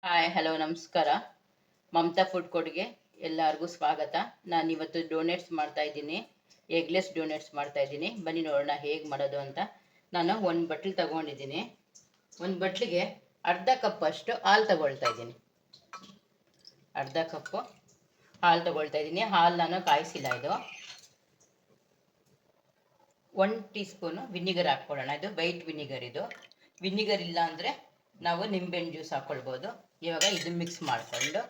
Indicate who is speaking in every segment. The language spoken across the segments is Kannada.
Speaker 1: ಹಾಯ್ ಹಲೋ ನಮಸ್ಕಾರ. ಮಮತಾ ಫುಡ್ ಕೋರ್ಟ್ಗೆ ಎಲ್ಲರಿಗೂ ಸ್ವಾಗತ. ನಾನಿವತ್ತು ಡೋನೆಟ್ಸ್ ಮಾಡ್ತಾ ಇದ್ದೀನಿ, ಎಗ್ಲೆಸ್ ಡೋನೆಟ್ಸ್ ಮಾಡ್ತಾ ಇದ್ದೀನಿ. ಬನ್ನಿ ನೋಡೋಣ ಹೇಗೆ ಮಾಡೋದು ಅಂತ. ನಾನು ಒಂದು ಬಟ್ಲು ತಗೊಂಡಿದ್ದೀನಿ. ಒಂದು ಬಟ್ಲಿಗೆ ಅರ್ಧ ಕಪ್ ಅಷ್ಟು ಹಾಲು ತಗೊಳ್ತಾ ಇದ್ದೀನಿ. ಅರ್ಧ ಕಪ್ಪು ಹಾಲು ತಗೊಳ್ತಾ ಇದ್ದೀನಿ. ಹಾಲು ನಾನು ಕಾಯಿಸಿಲ್ಲ. ಇದು 1 ಟೀ ಸ್ಪೂನು ವಿನಿಗರ್ ಹಾಕ್ಕೊಳ್ಳೋಣ. ಇದು ವೈಟ್ ವಿನಿಗರ್. ಇದು ವಿನಿಗರ್ ಇಲ್ಲ ಅಂದರೆ ನಾವು ನಿಂಬೆಹಣ್ಣು ಜ್ಯೂಸ್ ಹಾಕ್ಕೊಳ್ಬೋದು. ಇವಾಗ ಇದು ಮಿಕ್ಸ್ ಮಾಡಿಕೊಂಡು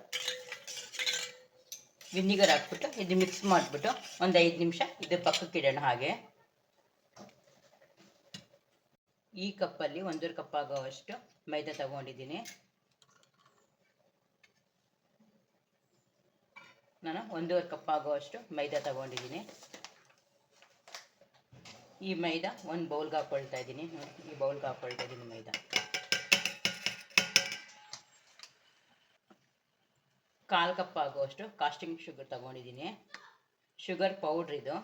Speaker 1: ವಿನಿಗರ್ ಹಾಕ್ಬಿಟ್ಟು ಇದು ಮಿಕ್ಸ್ ಮಾಡಿಬಿಟ್ಟು ಒಂದು 5 ನಿಮಿಷ ಇದು ಪಕ್ಕಕ್ಕೆ ಇಡೋಣ. ಹಾಗೆ ಈ ಕಪ್ಪಲ್ಲಿ 1.5 ಕಪ್ ಆಗೋವಷ್ಟು ಮೈದಾ ತಗೊಂಡಿದ್ದೀನಿ. ನಾನು 1.5 ಕಪ್ ಆಗೋವಷ್ಟು ಮೈದಾ ತಗೊಂಡಿದ್ದೀನಿ. ಈ ಮೈದಾ ಒಂದು ಬೌಲ್ಗೆ ಹಾಕ್ಕೊಳ್ತಾ ಇದ್ದೀನಿ. ಈ ಬೌಲ್ಗೆ ಹಾಕ್ಕೊಳ್ತಾ ಇದ್ದೀನಿ ಮೈದಾ. ಕಾಲು ಕಪ್ ಆಗುವಷ್ಟು ಕಾಸ್ಟಿಂಗ್ ಶುಗರ್ ತಗೊಂಡಿದ್ದೀನಿ. ಶುಗರ್ ಪೌಡ್ರ್ ಇದು.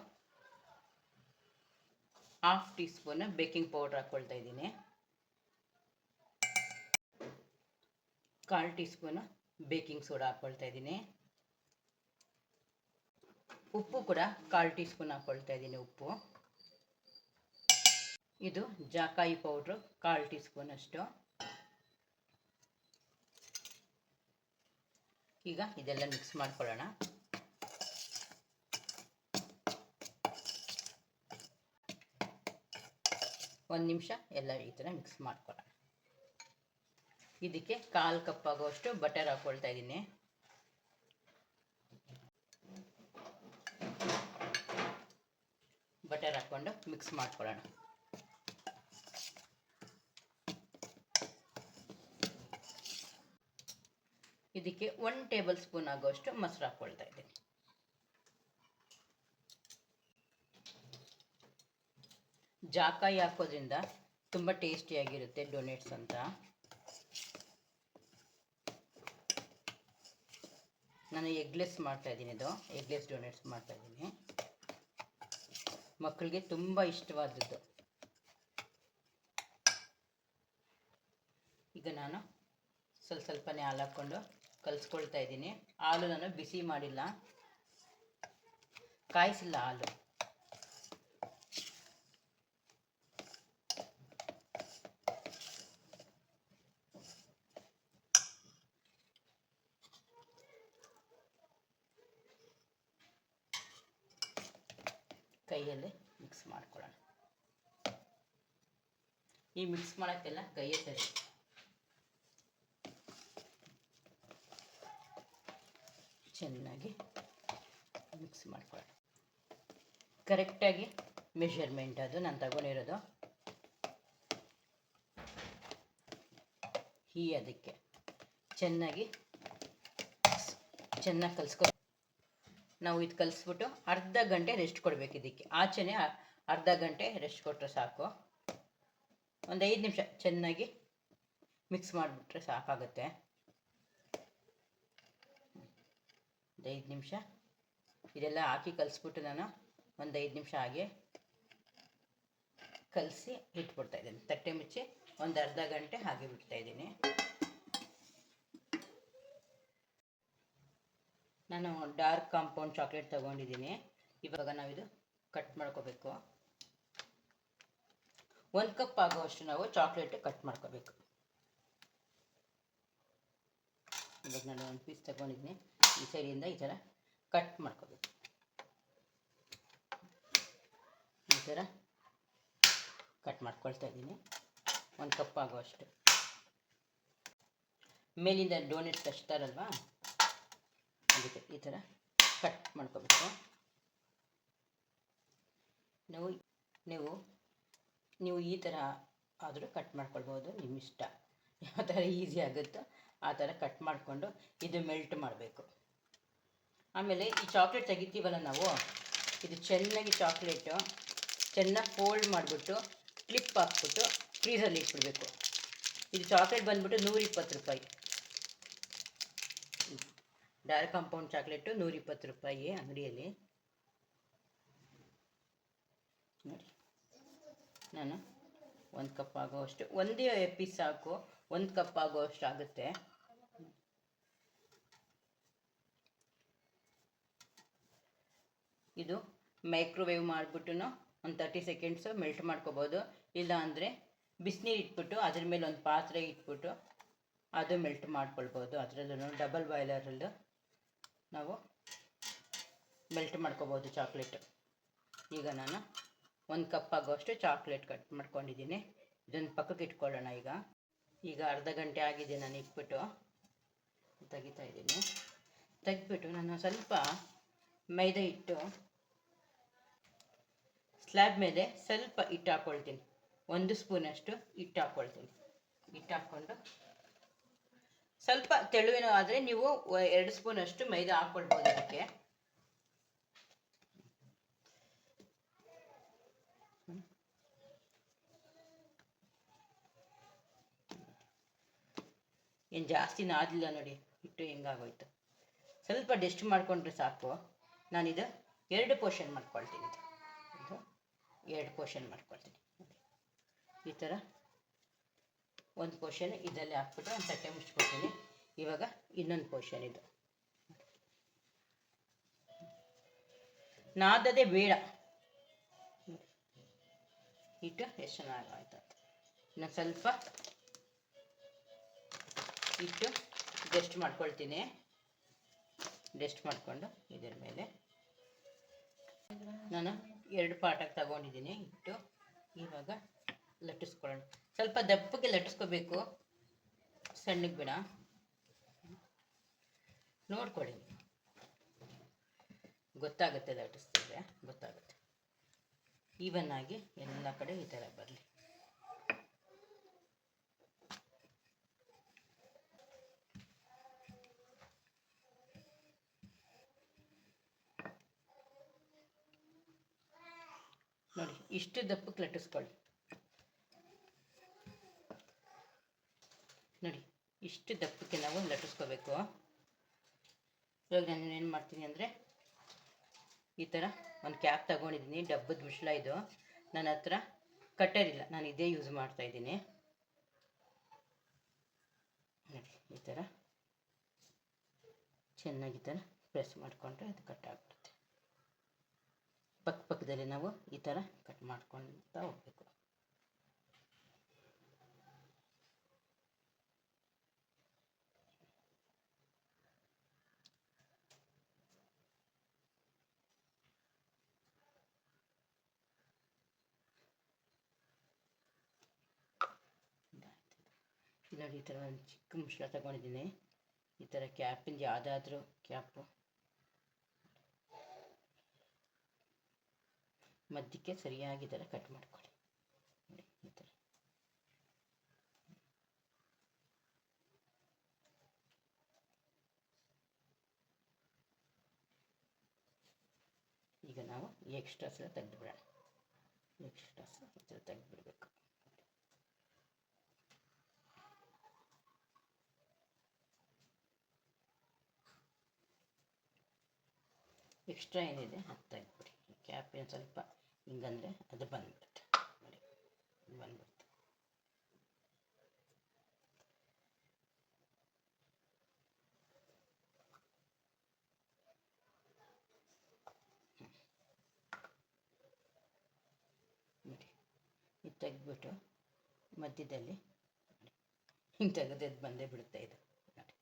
Speaker 1: 1/2 ಟೀ ಸ್ಪೂನ್ ಬೇಕಿಂಗ್ ಪೌಡ್ರ್ ಹಾಕ್ಕೊಳ್ತಾ ಇದ್ದೀನಿ. 1/4 ಟೀ ಸ್ಪೂನ್ ಬೇಕಿಂಗ್ ಸೋಡಾ ಹಾಕ್ಕೊಳ್ತಾ ಇದ್ದೀನಿ. ಉಪ್ಪು ಕೂಡ 1/4 ಟೀ ಸ್ಪೂನ್ ಹಾಕ್ಕೊಳ್ತಾ ಇದ್ದೀನಿ. ಉಪ್ಪು ಇದು ಜಾಕಾಯಿ ಪೌಡ್ರು 1/4 ಟೀ ಸ್ಪೂನ್ ಅಷ್ಟು. ಈಗ ಇದೆಲ್ಲ ಮಿಕ್ಸ್ ಮಾಡ್ಕೊಳ್ಳೋಣ. ಒಂದು ನಿಮಿಷ ಎಲ್ಲ ಈ ಥರ ಮಿಕ್ಸ್ ಮಾಡ್ಕೊಳ್ಳೋಣ. ಇದಕ್ಕೆ 1/4 ಕಪ್ ಆಗುವಷ್ಟು ಬಟರ್ ಹಾಕ್ಕೊಳ್ತಾ ಇದ್ದೀನಿ. ಬಟರ್ ಹಾಕ್ಕೊಂಡು ಮಿಕ್ಸ್ ಮಾಡ್ಕೊಳ್ಳೋಣ. ಇದಕ್ಕೆ 1 ಟೇಬಲ್ ಸ್ಪೂನ್ ಆಗುವಷ್ಟು ಮೊಸರು ಹಾಕ್ಕೊಳ್ತಾ ಇದ್ದೀನಿ. ಜಾಕಾಯಿ ಹಾಕೋದ್ರಿಂದ ತುಂಬ ಟೇಸ್ಟಿಯಾಗಿರುತ್ತೆ ಡೋನೆಟ್ಸ್ ಅಂತ. ನಾನು ಎಗ್ಲೆಸ್ ಮಾಡ್ತಾ ಇದ್ದೀನಿ. ಇದು ಎಗ್ಲೆಸ್ ಡೋನೆಟ್ಸ್ ಮಾಡ್ತಾ ಇದ್ದೀನಿ. ಮಕ್ಕಳಿಗೆ ತುಂಬ ಇಷ್ಟವಾದದ್ದು. ಈಗ ನಾನು ಸ್ವಲ್ಪನೇ ಹಾಲು ಹಾಕ್ಕೊಂಡು ಕಲಿಸ್ಕೊಳ್ತಾ ಇದ್ದೀನಿ. ಹಾಲು ನಾನು ಬಿಸಿ ಮಾಡಿಲ್ಲ, ಕಾಯಿಸಿಲ್ಲ ಹಾಲು. ಕೈಯಲ್ಲೇ ಮಿಕ್ಸ್ ಮಾಡ್ಕೊಳ್ಳೋಣ. ಈ ಮಿಕ್ಸ್ ಮಾಡೋಕ್ಕೆಲ್ಲ ಕೈಯೇ ಸರಿ. ಚೆನ್ನಾಗಿ ಮಿಕ್ಸ್ ಮಾಡ್ಕೊಳ್ಳೋಣ. ಕರೆಕ್ಟಾಗಿ ಮೆಷರ್ಮೆಂಟ್ ಅದು ನಾನು ತಗೊಂಡಿರೋದು. ಅದಕ್ಕೆ ಚೆನ್ನಾಗಿ ಕಲಿಸ್ಕೊ. ನಾವು ಇದು ಕಲಿಸ್ಬಿಟ್ಟು ಅರ್ಧ ಗಂಟೆ ರೆಸ್ಟ್ ಕೊಡಬೇಕು. ಇದಕ್ಕೆ ಆಚೆನೇ ಅರ್ಧ ಗಂಟೆ ರೆಸ್ಟ್ ಕೊಟ್ಟರೆ ಸಾಕು. ಒಂದು 5 ನಿಮಿಷ ಚೆನ್ನಾಗಿ ಮಿಕ್ಸ್ ಮಾಡಿಬಿಟ್ರೆ ಸಾಕಾಗುತ್ತೆ. 5 ನಿಮಿಷ ಇದೆಲ್ಲ ಹಾಕಿ ಕಲಿಸ್ಬಿಟ್ಟು ನಾನು ಒಂದು 5 ನಿಮಿಷ ಹಾಗೆ ಕಲಸಿ ಇಟ್ಬಿಡ್ತಾ ಇದ್ದೀನಿ. ತಟ್ಟೆ ಮುಚ್ಚಿ ಒಂದು ಅರ್ಧ ಗಂಟೆ ಹಾಗೆ ಬಿಡ್ತಾ ಇದ್ದೀನಿ. ನಾನು ಡಾರ್ಕ್ ಕಾಂಪೌಂಡ್ ಚಾಕ್ಲೇಟ್ ತಗೊಂಡಿದ್ದೀನಿ. ಇವಾಗ ನಾವಿದು ಕಟ್ ಮಾಡ್ಕೋಬೇಕು. 1 ಕಪ್ ಆಗುವಷ್ಟು ನಾವು ಚಾಕ್ಲೇಟ್ ಕಟ್ ಮಾಡ್ಕೋಬೇಕು. ಇವಾಗ ನಾನು ಒಂದು ಪೀಸ್ ತಗೊಂಡಿದ್ದೀನಿ. ಈ ಸೈಡಿಂದ ಈ ಥರ ಕಟ್ ಮಾಡ್ಕೋಬೇಕು. ಈ ಥರ ಕಟ್ ಮಾಡ್ಕೊಳ್ತಾ ಇದ್ದೀನಿ. 1 ಕಪ್ ಆಗುವಷ್ಟು. ಮೇಲಿಂದ ಡೋನೆಟ್ಸ್ ಹಚ್ತಾರಲ್ವಾ, ಅದಕ್ಕೆ ಈ ಥರ ಕಟ್ ಮಾಡ್ಕೋಬೇಕು. ನೀವು ಈ ಥರ ಆದರೂ ಕಟ್ ಮಾಡ್ಕೊಳ್ಬೋದು, ನಿಮ್ಮ ಇಷ್ಟ. ಯಾವ ಥರ ಈಸಿ ಆಗುತ್ತೋ ಆ ಥರ ಕಟ್ ಮಾಡಿಕೊಂಡು ಇದು ಮೆಲ್ಟ್ ಮಾಡಬೇಕು. ಆಮೇಲೆ ಈ ಚಾಕ್ಲೇಟ್ ತೆಗಿತೀವಲ್ಲ ನಾವು, ಇದು ಚೆನ್ನಾಗಿ ಚಾಕ್ಲೇಟು ಚೆನ್ನಾಗಿ ಫೋಲ್ಡ್ ಮಾಡಿಬಿಟ್ಟು ಕ್ಲಿಪ್ ಹಾಕ್ಬಿಟ್ಟು ಫ್ರೀಸಲ್ಲಿ ಇಟ್ಬಿಡಬೇಕು. ಇದು ಚಾಕ್ಲೇಟ್ ಬಂದುಬಿಟ್ಟು 120 ರೂಪಾಯಿ. ಡಾರ್ಕ್ ಕಾಂಪೌಂಡ್ ಚಾಕ್ಲೇಟು 120 ರೂಪಾಯಿ ಅಂಗಡಿಯಲ್ಲಿ. ನೋಡಿ, ನಾನು 1 ಕಪ್ ಆಗೋವಷ್ಟು, ಒಂದೇ ಪೀಸ್ ಸಾಕು, 1 ಕಪ್ ಆಗೋವಷ್ಟು ಆಗುತ್ತೆ. ಇದು ಮೈಕ್ರೋವೇವ್ ಮಾಡಿಬಿಟ್ಟು ಒಂದು 30 ಸೆಕೆಂಡ್ಸು ಮೆಲ್ಟ್ ಮಾಡ್ಕೋಬೋದು. ಇಲ್ಲ ಅಂದರೆ ಬಿಸಿನೀರು ಇಟ್ಬಿಟ್ಟು ಅದ್ರ ಮೇಲೆ ಒಂದು ಪಾತ್ರೆ ಇಟ್ಬಿಟ್ಟು ಅದು ಮೆಲ್ಟ್ ಮಾಡ್ಕೊಳ್ಬೋದು. ಅದರಲ್ಲೂ ಡಬಲ್ ಬಾಯ್ಲರಲ್ಲೂ ನಾವು ಮೆಲ್ಟ್ ಮಾಡ್ಕೋಬೋದು ಚಾಕ್ಲೇಟು. ಈಗ ನಾನು 1 ಕಪ್ ಆಗೋಷ್ಟು ಚಾಕ್ಲೇಟ್ ಕಟ್ ಮಾಡ್ಕೊಂಡಿದ್ದೀನಿ. ಇದನ್ನು ಪಕ್ಕಕ್ಕೆ ಇಟ್ಕೊಳ್ಳೋಣ. ಈಗ ಅರ್ಧ ಗಂಟೆ ಆಗಿದೆ, ನಾನು ಇಟ್ಬಿಟ್ಟು ತೆಗಿತಾ ಇದ್ದೀನಿ. ತೆಗೆದ್ಬಿಟ್ಟು ನಾನು ಸ್ವಲ್ಪ ಮೈದಾ ಹಿಟ್ಟು ಸ್ಲ್ಯಾಬ್ ಮೇಲೆ ಸ್ವಲ್ಪ ಹಿಟ್ಟು ಹಾಕ್ಕೊಳ್ತೀನಿ. 1 ಸ್ಪೂನಷ್ಟು ಹಿಟ್ಟು ಹಾಕ್ಕೊಳ್ತೀನಿ. ಹಿಟ್ಟು ಹಾಕ್ಕೊಂಡು ಸ್ವಲ್ಪ ತೆಳುವಿನ ಆದರೆ ನೀವು 2 ಸ್ಪೂನಷ್ಟು ಮೈದಾ ಹಾಕ್ಕೊಳ್ಬೋದು. ಇದಕ್ಕೆ ಏನು ಜಾಸ್ತಿ ನಾದಿಲ್ಲ ನೋಡಿ, ಹಿಟ್ಟು ಹೆಂಗಾಗೋಯ್ತು. ಸ್ವಲ್ಪ ಡೆಸ್ಟ್ ಮಾಡಿಕೊಂಡ್ರೆ ಸಾಕು. ನಾನಿದು 2 ಪೋರ್ಷನ್ ಮಾಡ್ಕೊಳ್ತೀನಿ. ಇದು 2 ಪೋರ್ಷನ್ ಮಾಡ್ಕೊಳ್ತೀನಿ. ಈ ಥರ 1 ಪೋರ್ಷನ್ ಇದರಲ್ಲಿ ಹಾಕ್ಬಿಟ್ಟು ಒಂದು ತಟ್ಟೆ ಮುಚ್ಚಿಕೊಳ್ತೀನಿ. ಇವಾಗ ಇನ್ನೊಂದು ಪೋರ್ಷನ್ ಇದು ನಾದದೇ ಬೇಡ. ಹಿಟ್ಟು ಎಷ್ಟು ಚೆನ್ನಾಗಿ ಆಯ್ತು. ಇನ್ನು ಸ್ವಲ್ಪ ಹಿಟ್ಟು ಡೆಸ್ಟ್ ಮಾಡ್ಕೊಳ್ತೀನಿ. ಡೆಸ್ಟ್ ಮಾಡಿಕೊಂಡು ಇದರ ಮೇಲೆ ನಾನು 2 ಪಾಟಾಗಿ ತಗೊಂಡಿದ್ದೀನಿ ಹಿಟ್ಟು. ಇವಾಗ ಲಟ್ಟಿಸ್ಕೊಳ್ಳೋಣ. ಸ್ವಲ್ಪ ದಪ್ಪಕ್ಕೆ ಲಟ್ಟಿಸ್ಕೋಬೇಕು, ಸಣ್ಣಗೆ ಬೇಡ. ನೋಡ್ಕೊಳ್ಳಿ, ಗೊತ್ತಾಗುತ್ತೆ, ಲಟ್ಟಿಸ್ತಿದ್ರೆ ಗೊತ್ತಾಗುತ್ತೆ. ಈವನ್ ಆಗಿ ಎಲ್ಲ ಕಡೆ ಈ ಥರ ಬರಲಿ. ನೋಡಿ, ಇಷ್ಟು ದಪ್ಪಕ್ಕೆ ಲಟ್ಟಿಸ್ಕೊಳ್ಳಿ. ನೋಡಿ, ಇಷ್ಟು ದಪ್ಪಕ್ಕೆ ನಾವು ಲಟ್ಟಿಸ್ಕೋಬೇಕು. ಇವಾಗ ನಾನು ಏನು ಮಾಡ್ತೀನಿ ಅಂದರೆ, ಈ ಥರ ಒಂದು ಕ್ಯಾಪ್ ತಗೊಂಡಿದ್ದೀನಿ, ಡಬ್ಬದ ಮುಚ್ಚಳ ಇದು. ನನ್ನ ಹತ್ರ ಕಟ್ಟರ್ ಇಲ್ಲ, ನಾನು ಇದೇ ಯೂಸ್ ಮಾಡ್ತಾಯಿದ್ದೀನಿ. ನೋಡಿ, ಈ ಥರ ಚೆನ್ನಾಗಿ ಈ ಥರ ಪ್ರೆಸ್ ಮಾಡಿಕೊಂಡ್ರೆ ಅದು ಕಟ್ ಆಗ್ಬಿಡುತ್ತೆ. ಪಕ್ಕದಲ್ಲಿ ನಾವು ಈ ಥರ ಕಟ್ ಮಾಡ್ಕೊಳ್ತಾ ಹೋಗ್ಬೇಕು. ನೋಡಿ, ಈ ಥರ ಒಂದು ಚಿಕ್ಕ ಮುಚ್ಚಳ ತಗೊಂಡಿದ್ದೀನಿ. ಈ ಥರ ಕ್ಯಾಪಿಂದ ಯಾವುದಾದ್ರೂ ಕ್ಯಾಪು ಮಧ್ಯಕ್ಕೆ ಸರಿಯಾಗಿ ಈ ಥರ ಕಟ್ ಮಾಡ್ಕೊಳ್ಳಿ. ಈ ಥರ ಈಗ ನಾವು ಎಕ್ಸ್ಟ್ರಾಸ್ ಎಲ್ಲ ತೆಗೆದುಬಿಡೋಣ. ಎಕ್ಸ್ಟ್ರಾಸ್ ಈ ಥರ ತೆಗೆದುಬಿಡ್ಬೇಕು. ಎಕ್ಸ್ಟ್ರಾ ಏನಿದೆ ಅದು ತೆಗೆದುಬಿಡಿ. ಕ್ಯಾಪ್ ಏನು ಸ್ವಲ್ಪ ಹಿಂಗಂದರೆ ಅದು ಬಂದ್ಬಿಡುತ್ತೆ. ನೋಡಿ, ಬಂದ್ಬಿಡುತ್ತೆ. ನೋಡಿ, ಇದು ತೆಗೆದ್ಬಿಟ್ಟು ಮಧ್ಯದಲ್ಲಿ ಹಿಂಗೆ ತೆಗೆದು ಬಂದೇ ಬಿಡುತ್ತೆ. ಇದು ನೋಡಿ,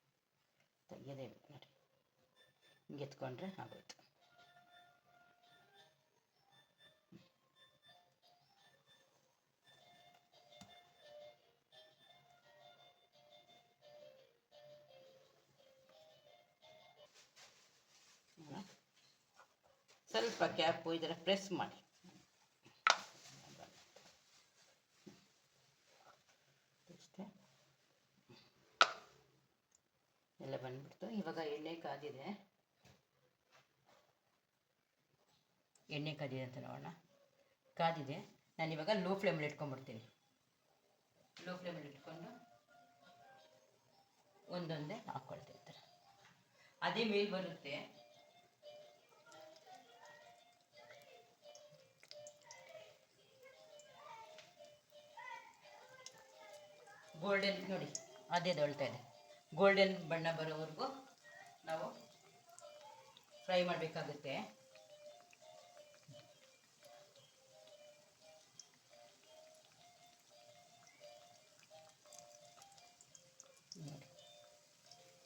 Speaker 1: ತೆಗೆಯೋದೇ ನೋಡಿ, ಹಿಂಗೆ ಎತ್ಕೊಂಡ್ರೆ ಆಗೋಯ್ತು. ಸ್ವಲ್ಪ ಕ್ಯಾಪು ಇದರ ಪ್ರೆಸ್ ಮಾಡಿ. ಎಲ್ಲ ಬಂದ್ಬಿಡ್ತು. ಇವಾಗ ಎಣ್ಣೆ ಕಾದಿದೆ ಅಂತ ನೋಡೋಣ. ಕಾದಿದೆ. ನಾನಿವಾಗ ಲೋ ಫ್ಲೇಮಲ್ಲಿ ಇಟ್ಕೊಂಡ್ಬಿಡ್ತೀನಿ. ಲೋ ಫ್ಲೇಮಲ್ಲಿ ಇಟ್ಕೊಂಡು ಒಂದೊಂದೇ ಹಾಕ್ಕೊಳ್ತೀನಿ. ಥರ ಅದೇ ಮೇಲೆ ಬರುತ್ತೆ. ಗೋಲ್ಡನ್ ನೋಡಿ, ಅದೇ ದೊಳ್ತಾ ಇದೆ. ಗೋಲ್ಡನ್ ಬಣ್ಣ ಬರೋವರೆಗೂ ನಾವು ಫ್ರೈ ಮಾಡಬೇಕಾಗುತ್ತೆ.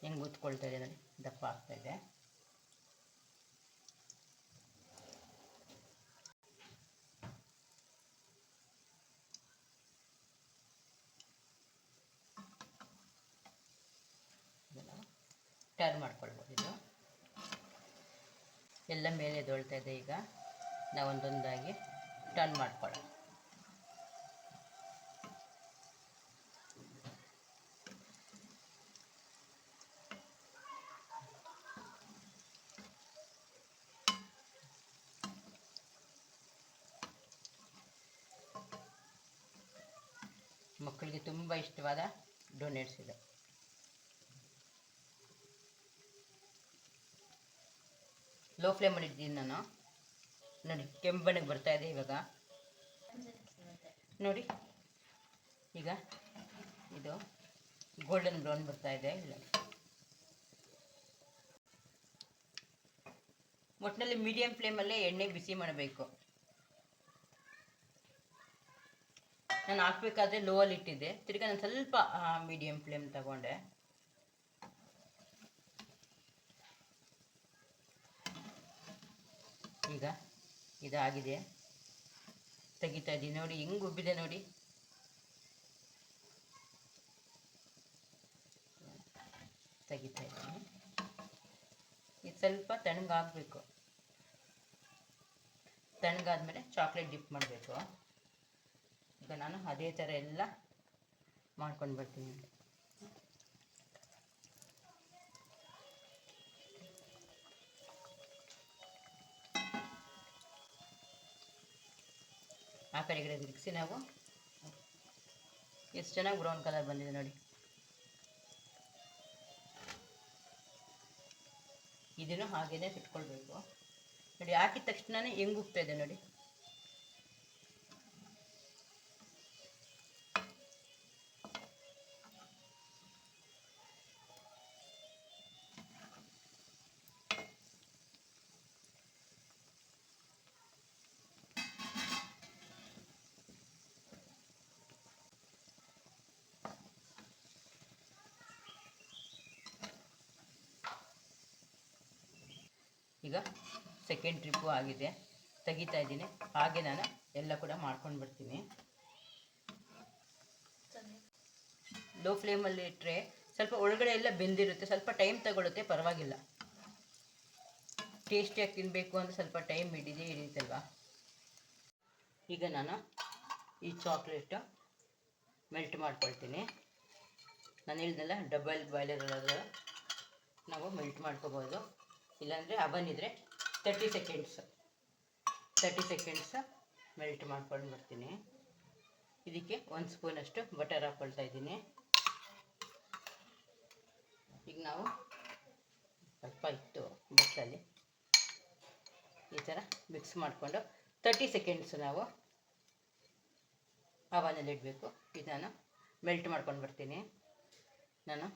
Speaker 1: ಹೆಂಗೆ ಉತ್ಕೊಳ್ತಾ ಇದೆ ನೋಡಿ, ದಪ್ಪ ಆಗ್ತಾಯಿದೆ. ಟರ್ನ್ ಮಾಡ್ಕೊಳ್ಬೋದು. ಇದು ಎಲ್ಲ ಮೇಲೆ ಎದ್ದೊಳ್ತಾ ಇದೆ. ಈಗ ನಾವು ಒಂದೊಂದಾಗಿ ಟರ್ನ್ ಮಾಡ್ಕೊಳ್ಳೋಣ. ಮಕ್ಕಳಿಗೆ ತುಂಬ ಇಷ್ಟವಾದ ಡೋನೆಟ್ಸ್ ಇದು. ಲೋ ಫ್ಲೇಮಲ್ಲಿ ಇದ್ದೀನಿ ನಾನು. ನೋಡಿ ಕೆಂಪನಿಗೆ ಬರ್ತಾ ಇದೆ ಇವಾಗ. ನೋಡಿ ಈಗ ಇದು ಗೋಲ್ಡನ್ ಬ್ರೌನ್ ಬರ್ತಾ ಇದೆ. ಒಟ್ಟಿನಲ್ಲಿ ಮೀಡಿಯಂ ಫ್ಲೇಮಲ್ಲೇ ಎಣ್ಣೆ ಬಿಸಿ ಮಾಡಬೇಕು. ನಾನು ಹಾಕ್ಬೇಕಾದ್ರೆ ಲೋ ಅಲ್ಲಿ ಇಟ್ಟಿದ್ದೆ, ತಿರ್ಗಾ ನಾನು ಸ್ವಲ್ಪ ಮೀಡಿಯಂ ಫ್ಲೇಮ್ ತಗೊಂಡೆ. ಈಗ ಇದಾಗಿದೆ, ತೆಗಿತಾ ಇದ್ದೀನಿ. ನೋಡಿ ಹೆಂಗೆ ಉಬ್ಬಿದೆ ನೋಡಿ. ತೆಗಿತಾ ಇದ್ದೀನಿ. ಇದು ಸ್ವಲ್ಪ ತಣ್ಣಗಾಗಬೇಕು. ತಣ್ಣಗಾದ್ಮೇಲೆ ಚಾಕ್ಲೇಟ್ ಡಿಪ್ ಮಾಡಬೇಕು. ಈಗ ನಾನು ಅದೇ ಥರ ಎಲ್ಲ ಮಾಡ್ಕೊಂಡು ಬರ್ತೀನಿ. ಆ ಕಡೆಗಡೆ ತಿರುಗಿಸಿ ನಾವು ಎಷ್ಟು ಚೆನ್ನಾಗಿ ಬ್ರೌನ್ ಕಲರ್ ಬಂದಿದೆ ನೋಡಿ. ಇದನ್ನು ಹಾಗೇನೆ ಇಟ್ಕೊಳ್ಬೇಕು ನೋಡಿ. ಹಾಕಿದ ತಕ್ಷಣನೇ ಹೆಂಗೆ ಉಪ್ತಾ ಇದೆ ನೋಡಿ. ಈಗ ಸೆಕೆಂಡ್ ಟ್ರಿಪ್ಪು ಆಗಿದೆ, ತೆಗಿತಾ ಇದ್ದೀನಿ. ಹಾಗೆ ನಾನು ಎಲ್ಲ ಕೂಡ ಮಾಡ್ಕೊಂಡು ಬರ್ತೀನಿ. ಲೋ ಫ್ಲೇಮಲ್ಲಿ ಇಟ್ಟರೆ ಸ್ವಲ್ಪ ಒಳಗಡೆ ಎಲ್ಲ ಬೆಂದಿರುತ್ತೆ, ಸ್ವಲ್ಪ ಟೈಮ್ ತಗೊಳುತ್ತೆ, ಪರವಾಗಿಲ್ಲ. ಟೇಸ್ಟಿಯಾಗಿ ತಿನ್ನಬೇಕು ಅಂದರೆ ಸ್ವಲ್ಪ ಟೈಮ್ ಹಿಡಿಯುತ್ತಲ್ವ. ಈಗ ನಾನು ಈ ಚಾಕ್ಲೇಟು ಮೆಲ್ಟ್ ಮಾಡ್ಕೊಳ್ತೀನಿ. ನಾನು ಹೇಳಿದ್ನಲ್ಲ, ಡಬಲ್ ಬಾಯ್ಲರ್ ನಾವು ಮೆಲ್ಟ್ ಮಾಡ್ಕೋಬೋದು. ಇಲ್ಲಾಂದರೆ ಅವನ್ ಇದ್ದರೆ 30 ಸೆಕೆಂಡ್ಸ್ ಮೆಲ್ಟ್ ಮಾಡ್ಕೊಂಡು ಬರ್ತೀನಿ. ಇದಕ್ಕೆ 1 ಸ್ಪೂನಷ್ಟು ಬಟರ್ ಹಾಕ್ಕೊಳ್ತಾ ಇದ್ದೀನಿ. ಈಗ ನಾವು ಸ್ವಲ್ಪ ಇತ್ತು ಬಟ್ಟಲಲ್ಲಿ ಈ ಥರ ಮಿಕ್ಸ್ ಮಾಡಿಕೊಂಡು 30 ಸೆಕೆಂಡ್ಸ್ ನಾವು ಅವನಲ್ಲಿ ಇಡಬೇಕು. ಇದು ನಾನು ಮೆಲ್ಟ್ ಮಾಡ್ಕೊಂಡು ಬರ್ತೀನಿ. ನಾನು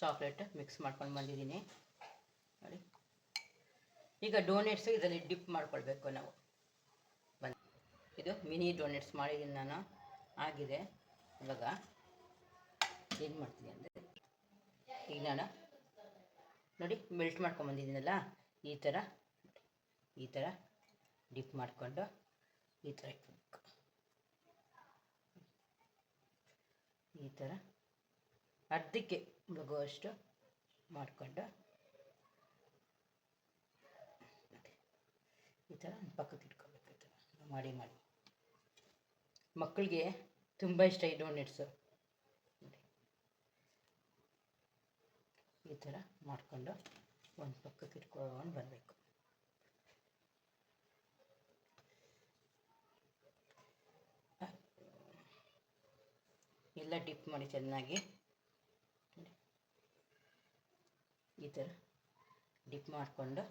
Speaker 1: ಚಾಕ್ಲೇಟ್ ಮಿಕ್ಸ್ ಮಾಡ್ಕೊಂಡು ಬಂದಿದ್ದೀನಿ ನೋಡಿ. ಈಗ ಡೋನೆಟ್ಸು ಇದರಲ್ಲಿ ಡಿಪ್ ಮಾಡ್ಕೊಳ್ಬೇಕು ನಾವು. ಇದು ಮಿನಿ ಡೋನೆಟ್ಸ್ ಮಾಡಿದ್ದೀನಿ ನಾನು, ಆಗಿದೆ. ಇವಾಗ ಏನು ಮಾಡ್ತೀನಿ ಅಂದರೆ, ಈಗ ನಾನು ನೋಡಿ ಮೆಲ್ಟ್ ಮಾಡ್ಕೊಂಬಂದಿದ್ದೀನಲ್ಲ, ಈ ಥರ ಡಿಪ್ ಮಾಡಿಕೊಂಡು ಈ ಥರ ಇಟ್ಬೇಕು. ಈ ಥರ ಅರ್ಧಕ್ಕೆ ಮುಳುಗುವಷ್ಟು ಮಾಡಿಕೊಂಡು ಈ ಥರ ಪಕ್ಕಕ್ಕೆ ಇಟ್ಕೋಬೇಕು. ಈ ಥರ ಮಾಡಿ ಮಕ್ಕಳಿಗೆ ತುಂಬ ಇಷ್ಟ ಈ ಡೋನೆಟ್ಸು. ಈ ಥರ ಮಾಡಿಕೊಂಡು ಒಂದು ಪಕ್ಕಕ್ಕೆ ಇಟ್ಕೊಂಡು ಬರಬೇಕು. ಎಲ್ಲ ಡಿಪ್ ಮಾಡಿ ಚೆನ್ನಾಗಿ ಈ ಥರ ಡಿಪ್ ಮಾಡಿಕೊಂಡು,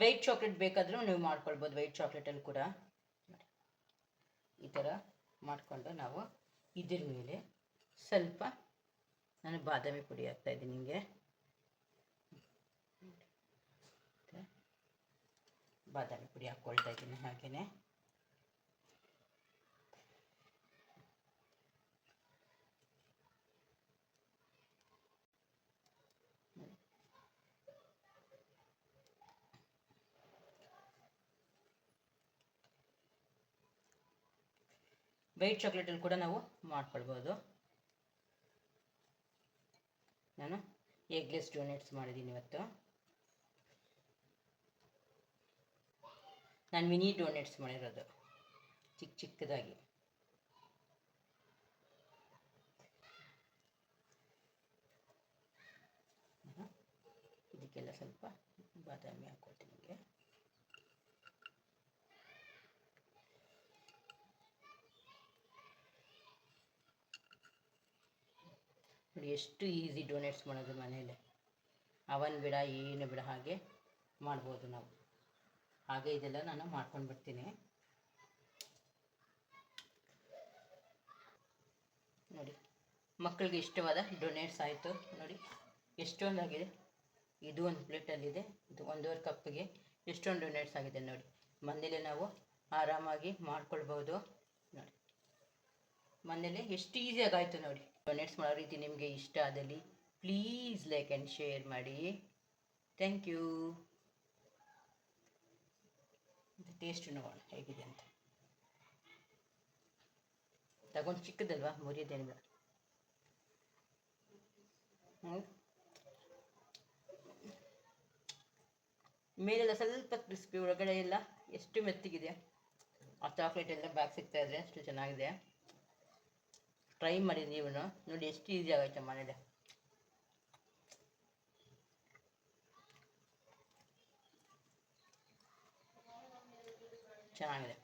Speaker 1: ವೈಟ್ ಚಾಕ್ಲೇಟ್ ಬೇಕಾದರೂ ನೀವು ಮಾಡ್ಕೊಳ್ಬೋದು. ವೈಟ್ ಚಾಕ್ಲೇಟಲ್ಲಿ ಕೂಡ ಈ ಥರ ಮಾಡಿಕೊಂಡು ನಾವು ಇದ್ರ ಮೇಲೆ ಸ್ವಲ್ಪ ನಾನು ಬಾದಾಮಿ ಪುಡಿ ಹಾಕ್ತಾಯಿದ್ದೀನಿ. ನಿಮಗೆ ಬಾದಾಮಿ ಪುಡಿ ಹಾಕ್ಕೊಳ್ತಾ ಇದ್ದೀನಿ. ಹಾಗೆಯೇ ವೈಟ್ ಚಾಕ್ಲೇಟಲ್ಲಿ ಕೂಡ ನಾವು ಮಾಡ್ಕೊಳ್ಬೋದು. ನಾನು ಎಗ್ಲೆಸ್ ಡೋನೆಟ್ಸ್ ಮಾಡಿದ್ದೀನಿ ಇವತ್ತು. ನಾನು ಮಿನಿ ಡೋನೆಟ್ಸ್ ಮಾಡಿರೋದು ಚಿಕ್ಕ ಚಿಕ್ಕದಾಗಿ. ಇದಕ್ಕೆಲ್ಲ ಸ್ವಲ್ಪ ಬಾದಾಮಿ ಹಾಕ್ಕೊಳ್ತೀನಿ. ನಿಮಗೆ ನೋಡಿ ಎಷ್ಟು ಈಸಿ ಡೋನೆಟ್ಸ್ ಮಾಡೋದು ಮನೇಲೆ. ಅವನ್ ಬಿಡ ಏನು ಬಿಡ ಹಾಗೆ ಮಾಡ್ಬೋದು ನಾವು. ಹಾಗೆ ಇದೆಲ್ಲ ನಾನು ಮಾಡ್ಕೊಂಡು ಬರ್ತೀನಿ. ನೋಡಿ ಮಕ್ಕಳಿಗೆ ಇಷ್ಟವಾದ ಡೊನೇಟ್ಸ್ ಆಯಿತು. ನೋಡಿ ಎಷ್ಟೊಂದಾಗಿದೆ. ಇದು ಒಂದು ಪ್ಲೇಟಲ್ಲಿದೆ. ಇದು 1.5 ಕಪ್ಪಿಗೆ ಎಷ್ಟೊಂದು ಡೊನೇಟ್ಸ್ ಆಗಿದೆ ನೋಡಿ. ಮನೇಲೆ ನಾವು ಆರಾಮಾಗಿ ಮಾಡ್ಕೊಳ್ಬೋದು. ನೋಡಿ ಮನೇಲೆ ಎಷ್ಟು ಈಸಿಯಾಗಿ ಆಯಿತು ನೋಡಿ. ಡೊನೇಟ್ಸ್ ಮಾಡೋ ರೀತಿ ನಿಮಗೆ ಇಷ್ಟ ಆದಲ್ಲಿ ಪ್ಲೀಸ್ ಲೈಕ್ ಆ್ಯಂಡ್ ಶೇರ್ ಮಾಡಿ. Thank you. ಟೇಸ್ಟ್ ನೋಡೋಣ ಹೇಗಿದೆ ಅಂತ. ತಗೊಂಡು ಚಿಕ್ಕದಲ್ವಾ, ಮುರಿಯೋದೇನಿಲ್ಲ. ಮೇಲೆಲ್ಲ ಸ್ವಲ್ಪ ಕ್ರಿಸ್ಪಿ, ಒಳಗಡೆ ಎಲ್ಲ ಎಷ್ಟು ಮೆತ್ತಗಿದೆ. ಆ ಚಾಕ್ಲೇಟ್ ಎಲ್ಲ ಬ್ಯಾಗ್ ಸಿಗ್ತಾ ಇದ್ರೆ ಅಷ್ಟು ಚೆನ್ನಾಗಿದೆ. ಟ್ರೈ ಮಾಡಿ ನೀವು ನೋಡಿ ಎಷ್ಟು ಈಸಿ ಆಗೈತೆ ಮನೇಲಿ. ಚೆನ್ನಾಗಿದೆ.